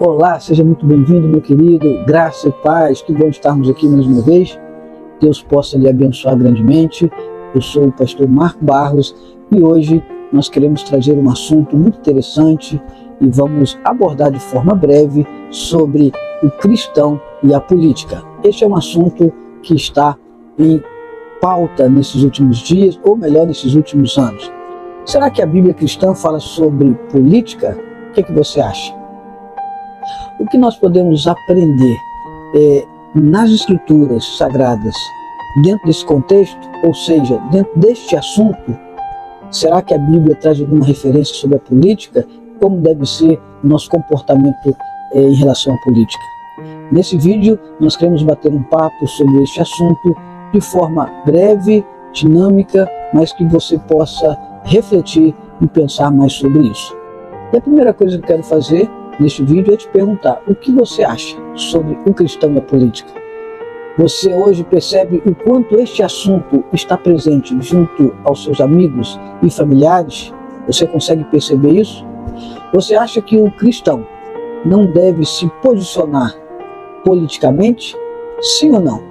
Olá, seja muito bem-vindo, meu querido, graça e paz, que bom estarmos aqui mais uma vez. Deus possa lhe abençoar grandemente. Eu sou o pastor Marco Barros e hoje nós queremos trazer um assunto muito interessante e vamos abordar de forma breve sobre o cristão e a política. Este é um assunto que está em pauta nesses últimos dias, ou melhor, nesses últimos anos. Será que a Bíblia cristã fala sobre política? O que você acha? O que nós podemos aprender nas escrituras sagradas dentro desse contexto, ou seja, dentro deste assunto? Será que a Bíblia traz alguma referência sobre a política? Como deve ser o nosso comportamento em relação à política? Nesse vídeo nós queremos bater um papo sobre este assunto de forma breve, dinâmica, mas que você possa refletir e pensar mais sobre isso. E a primeira coisa que eu quero fazer neste vídeo é te perguntar: o que você acha sobre o cristão e a política? Você hoje percebe o quanto este assunto está presente junto aos seus amigos e familiares? Você consegue perceber isso? Você acha que o cristão não deve se posicionar politicamente? Sim ou não?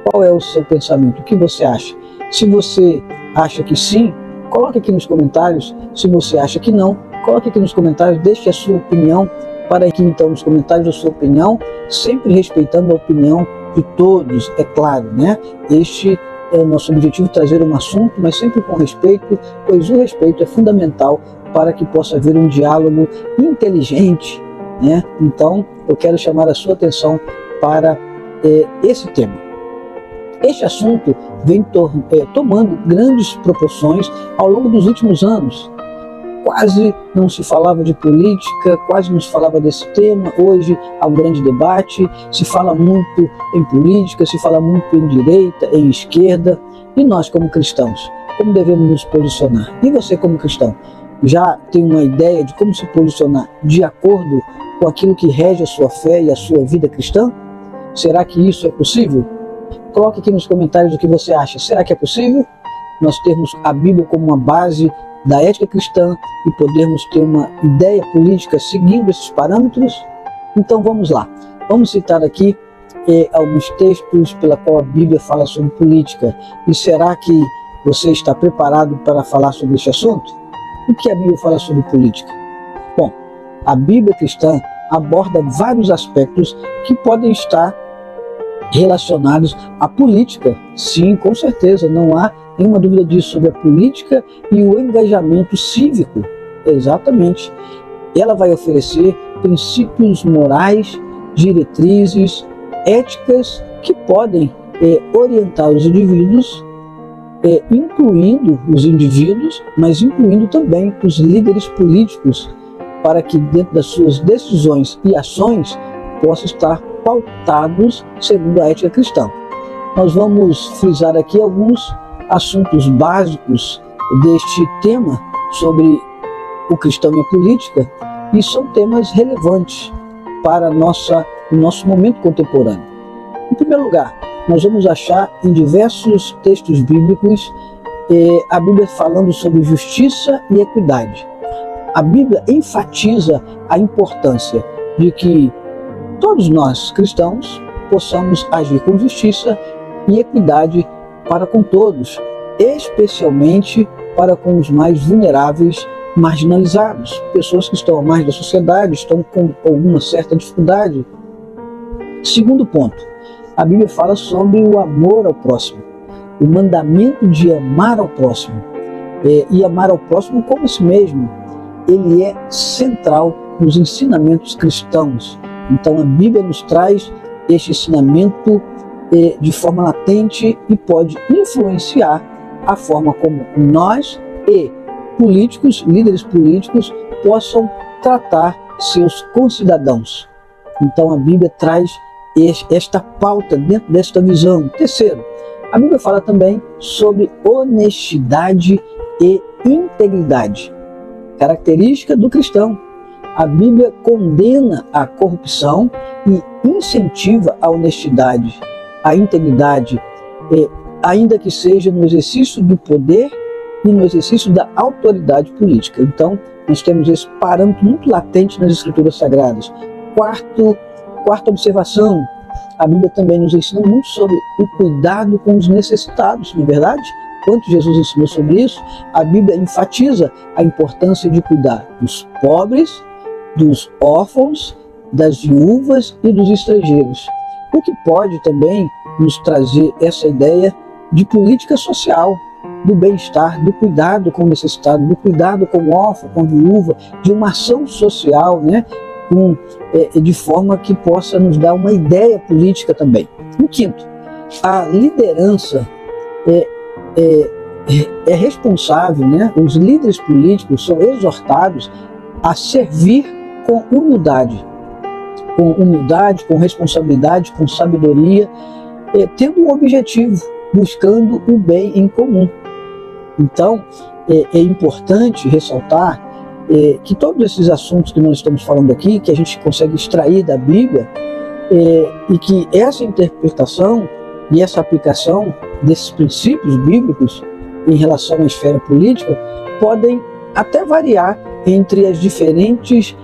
Qual é o seu pensamento? O que você acha? Se você acha que sim, coloque aqui nos comentários. Se você acha que não, coloque aqui nos comentários, deixe a sua opinião, para que então nos comentários a sua opinião, sempre respeitando a opinião de todos, é claro, né? Este é o nosso objetivo, trazer um assunto, mas sempre com respeito, pois o respeito é fundamental para que possa haver um diálogo inteligente, né? Então, eu quero chamar a sua atenção para esse tema. Este assunto vem tomando grandes proporções ao longo dos últimos anos. Quase não se falava de política, quase não se falava desse tema. Hoje há um grande debate, se fala muito em política, se fala muito em direita, em esquerda. E nós, como cristãos, como devemos nos posicionar? E você, como cristão, já tem uma ideia de como se posicionar de acordo com aquilo que rege a sua fé e a sua vida cristã? Será que isso é possível? Coloque aqui nos comentários o que você acha. Será que é possível nós termos a Bíblia como uma base da ética cristã e podermos ter uma ideia política seguindo esses parâmetros? Então vamos lá. Vamos citar aqui alguns textos pela qual a Bíblia fala sobre política. E será que você está preparado para falar sobre este assunto? O que a Bíblia fala sobre política? Bom, a Bíblia cristã aborda vários aspectos que podem estar relacionados à política. Sim, com certeza, não há nenhuma dúvida disso, sobre a política e o engajamento cívico. Exatamente. Ela vai oferecer princípios morais, diretrizes, éticas que podem orientar os indivíduos, incluindo os indivíduos, mas incluindo também os líderes políticos, para que dentro das suas decisões e ações possam estar pautados segundo a ética cristã. Nós vamos frisar aqui alguns assuntos básicos deste tema sobre o cristão e a política, e são temas relevantes para o nosso momento contemporâneo. Em primeiro lugar, nós vamos achar em diversos textos bíblicos a Bíblia falando sobre justiça e equidade. A Bíblia enfatiza a importância de que todos nós, cristãos, possamos agir com justiça e equidade para com todos, especialmente para com os mais vulneráveis, marginalizados, pessoas que estão à margem da sociedade, estão com alguma certa dificuldade. Segundo ponto, a Bíblia fala sobre o amor ao próximo, o mandamento de amar ao próximo, e amar ao próximo como a si mesmo. Ele é central nos ensinamentos cristãos. Então a Bíblia nos traz este ensinamento de forma latente e pode influenciar a forma como nós e políticos, líderes políticos, possam tratar seus concidadãos. Então a Bíblia traz esta pauta dentro desta visão. Terceiro, a Bíblia fala também sobre honestidade e integridade, característica do cristão. A Bíblia condena a corrupção e incentiva a honestidade, a integridade, ainda que seja no exercício do poder e no exercício da autoridade política. Então, nós temos esse parâmetro muito latente nas Escrituras Sagradas. Quarta observação, a Bíblia também nos ensina muito sobre o cuidado com os necessitados, não é verdade? Quanto Jesus ensinou sobre isso, a Bíblia enfatiza a importância de cuidar dos pobres, dos órfãos, das viúvas e dos estrangeiros. O que pode também nos trazer essa ideia de política social, do bem-estar, do cuidado com o necessitado, do cuidado com o órfão, com a viúva, de uma ação social, né? De forma que possa nos dar uma ideia política também. No quinto, a liderança é responsável, né? Os líderes políticos são exortados a servir com humildade, com responsabilidade, com sabedoria, tendo um objetivo, buscando o bem em comum. Então, é importante ressaltar que todos esses assuntos que nós estamos falando aqui, que a gente consegue extrair da Bíblia, e que essa interpretação e essa aplicação desses princípios bíblicos em relação à esfera política podem até variar entre as diferentes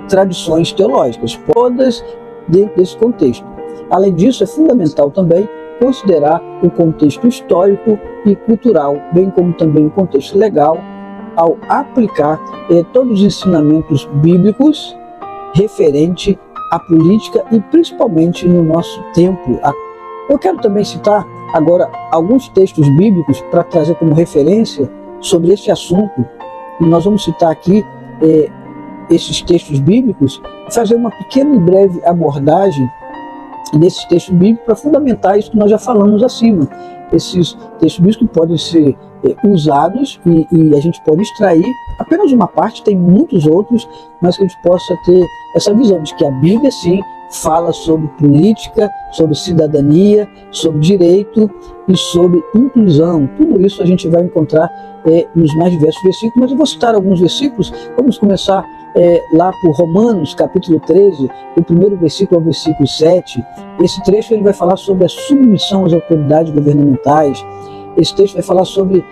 tradições teológicas, todas dentro desse contexto. Além disso, é fundamental também considerar o contexto histórico e cultural, bem como também o contexto legal, ao aplicar todos os ensinamentos bíblicos referente à política e principalmente no nosso tempo. Eu quero também citar agora alguns textos bíblicos para trazer como referência sobre esse assunto, e nós vamos citar aqui esses textos bíblicos e fazer uma pequena e breve abordagem desses textos bíblicos para fundamentar isso que nós já falamos acima. Esses textos bíblicos que podem ser usados e a gente pode extrair apenas uma parte, tem muitos outros, mas que a gente possa ter essa visão de que a Bíblia, sim, fala sobre política, sobre cidadania, sobre direito e sobre inclusão. Tudo isso a gente vai encontrar nos mais diversos versículos, mas eu vou citar alguns versículos. Vamos começar lá por Romanos, capítulo 13, do primeiro versículo ao versículo 7. Esse trecho ele vai falar sobre a submissão às autoridades governamentais. Esse texto vai falar sobre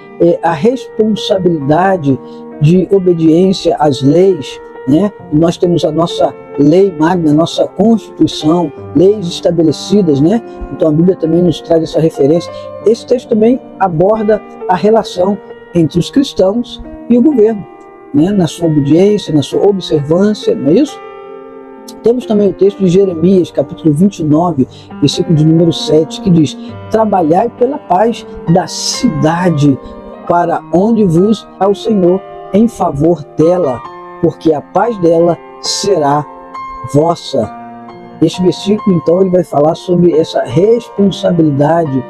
a responsabilidade de obediência às leis, né? E nós temos a nossa lei magna, a nossa Constituição, leis estabelecidas, né? Então a Bíblia também nos traz essa referência. Esse texto também aborda a relação entre os cristãos e o governo, né? Na sua obediência, na sua observância, não é isso? Temos também o texto de Jeremias, capítulo 29, versículo de número 7, que diz: trabalhai pela paz da cidade, para onde vos dá o Senhor em favor dela, porque a paz dela será vossa. Este versículo, então, ele vai falar sobre essa responsabilidade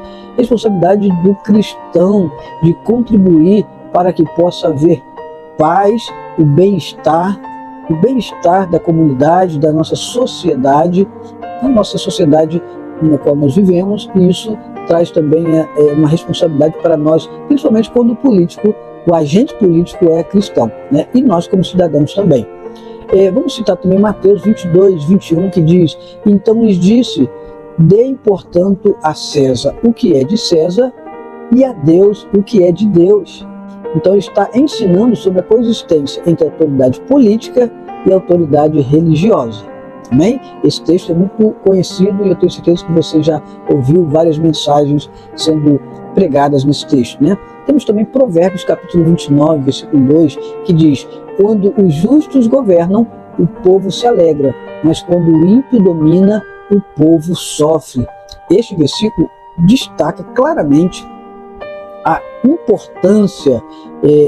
do cristão, de contribuir para que possa haver paz, o bem-estar da comunidade, da nossa sociedade na qual nós vivemos, e isso traz também uma responsabilidade para nós, principalmente quando o agente político é cristão, né? E nós como cidadãos também. Vamos citar também Mateus 22, 21, que diz: então lhes disse, deem portanto a César o que é de César e a Deus o que é de Deus. Então ele está ensinando sobre a coexistência entre a autoridade política e a autoridade religiosa. Amém? Esse texto é muito conhecido e eu tenho certeza que você já ouviu várias mensagens sendo pregadas nesse texto, né? Temos também Provérbios capítulo 29, versículo 2, que diz: quando os justos governam, o povo se alegra, mas quando o ímpio domina, o povo sofre. Este versículo destaca claramente a importância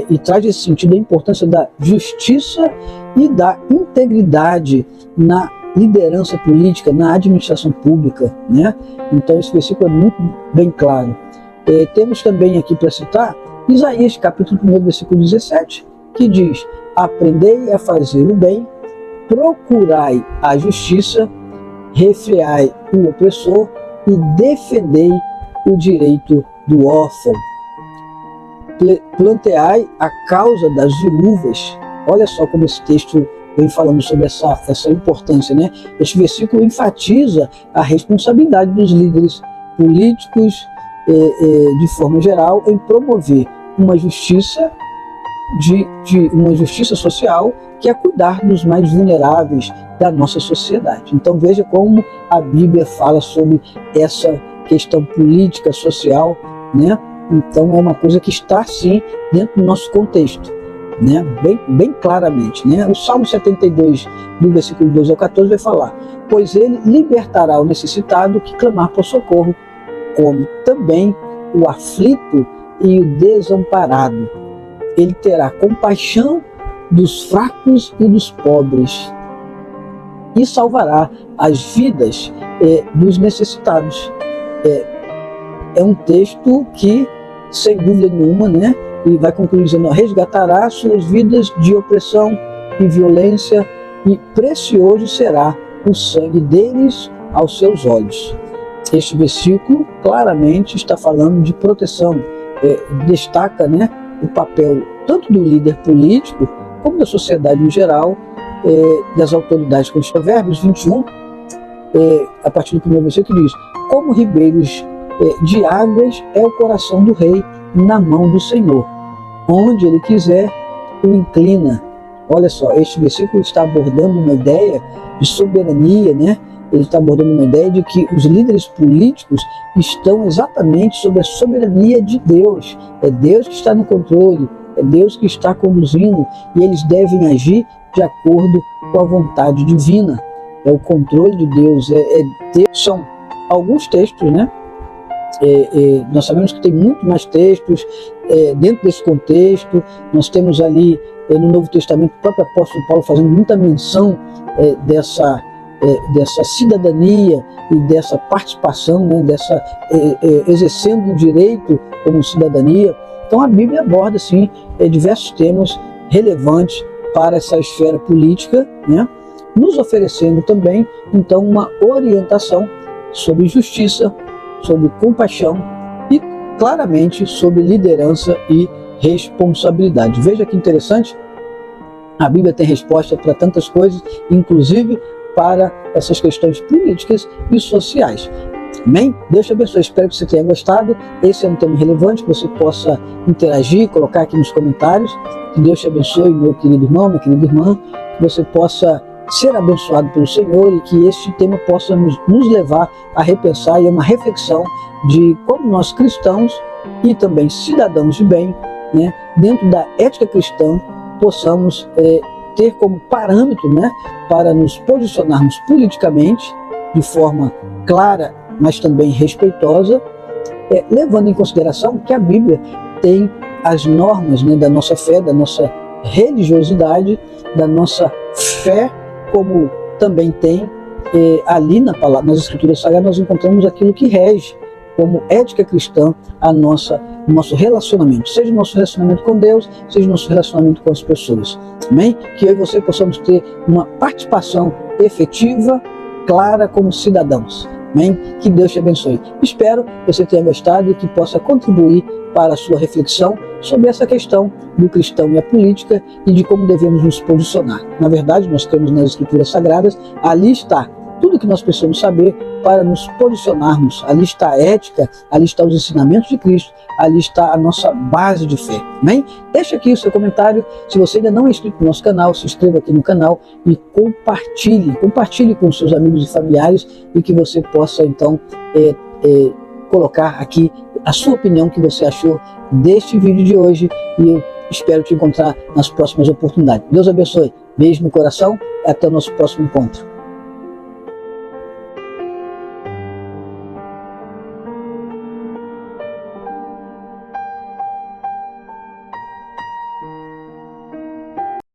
e traz esse sentido, a importância da justiça e da integridade na liderança política, na administração pública, né? Então esse versículo é muito bem claro. Temos também aqui para citar Isaías capítulo 1, versículo 17, que diz: aprendei a fazer o bem, procurai a justiça, refreai o opressor e defendei o direito do órfão. Planteai a causa das viúvas. Olha só como esse texto vem falando sobre essa importância, né? Este versículo enfatiza a responsabilidade dos líderes políticos, de forma geral, em promover uma justiça uma justiça social, que é cuidar dos mais vulneráveis, da nossa sociedade. Então veja como a Bíblia fala sobre essa questão política, social, né? Então é uma coisa que está sim dentro do nosso contexto, né? Bem claramente, né? O Salmo 72, do versículo 12 ao 14 vai falar: pois ele libertará o necessitado que clamar por socorro, como também o aflito e o desamparado. Ele terá compaixão dos fracos e dos pobres e salvará as vidas dos necessitados. É um texto que, sem dúvida nenhuma, né, e vai concluir dizendo: resgatará suas vidas de opressão e violência, e precioso será o sangue deles aos seus olhos. Este versículo claramente está falando de proteção, destaca, né, o papel tanto do líder político como da sociedade em geral, das autoridades. Com os Provérbios 21, a partir do primeiro versículo, diz: como ribeiros de águas é o coração do rei na mão do Senhor, onde ele quiser o inclina. Olha só, este versículo está abordando uma ideia de soberania, né? Ele está abordando uma ideia de que os líderes políticos estão exatamente sob a soberania de Deus. É Deus que está no controle, é Deus que está conduzindo, e eles devem agir de acordo com a vontade divina. É o controle de Deus, Deus. São alguns textos, né? Nós sabemos que tem muito mais textos dentro desse contexto. Nós temos ali no Novo Testamento o próprio apóstolo Paulo fazendo muita menção dessa cidadania e dessa participação, né, exercendo o direito como cidadania. Então a Bíblia aborda sim diversos temas relevantes para essa esfera política, né, nos oferecendo também então uma orientação sobre justiça, sobre compaixão e claramente sobre liderança e responsabilidade. Veja que interessante, a Bíblia tem resposta para tantas coisas, inclusive para essas questões políticas e sociais. Amém? Deus te abençoe. Espero que você tenha gostado. Esse é um tema relevante, que você possa interagir, colocar aqui nos comentários. Que Deus te abençoe, meu querido irmão, minha querida irmã. Que você possa ser abençoado pelo Senhor e que este tema possa nos levar a repensar e a uma reflexão de como nós cristãos e também cidadãos de bem, né, dentro da ética cristã, possamos ter como parâmetro, né, para nos posicionarmos politicamente de forma clara, mas também respeitosa, levando em consideração que a Bíblia tem as normas, né, da nossa fé, da nossa religiosidade, da nossa fé, como também tem ali nas Escrituras Sagradas, nós encontramos aquilo que rege como ética cristã o nosso relacionamento, seja o nosso relacionamento com Deus, seja o nosso relacionamento com as pessoas. Amém? Que eu e você possamos ter uma participação efetiva, clara como cidadãos. Amém? Que Deus te abençoe. Espero que você tenha gostado e que possa contribuir para a sua reflexão sobre essa questão do cristão e a política e de como devemos nos posicionar. Na verdade, nós temos nas Escrituras Sagradas, ali está tudo que nós precisamos saber para nos posicionarmos. Ali está a ética, ali estão os ensinamentos de Cristo, ali está a nossa base de fé. Amém? Deixa aqui o seu comentário. Se você ainda não é inscrito no nosso canal, se inscreva aqui no canal e compartilhe com seus amigos e familiares, e que você possa então colocar aqui a sua opinião, que você achou deste vídeo de hoje, e eu espero te encontrar nas próximas oportunidades. Deus abençoe. Beijo no coração e até o nosso próximo encontro.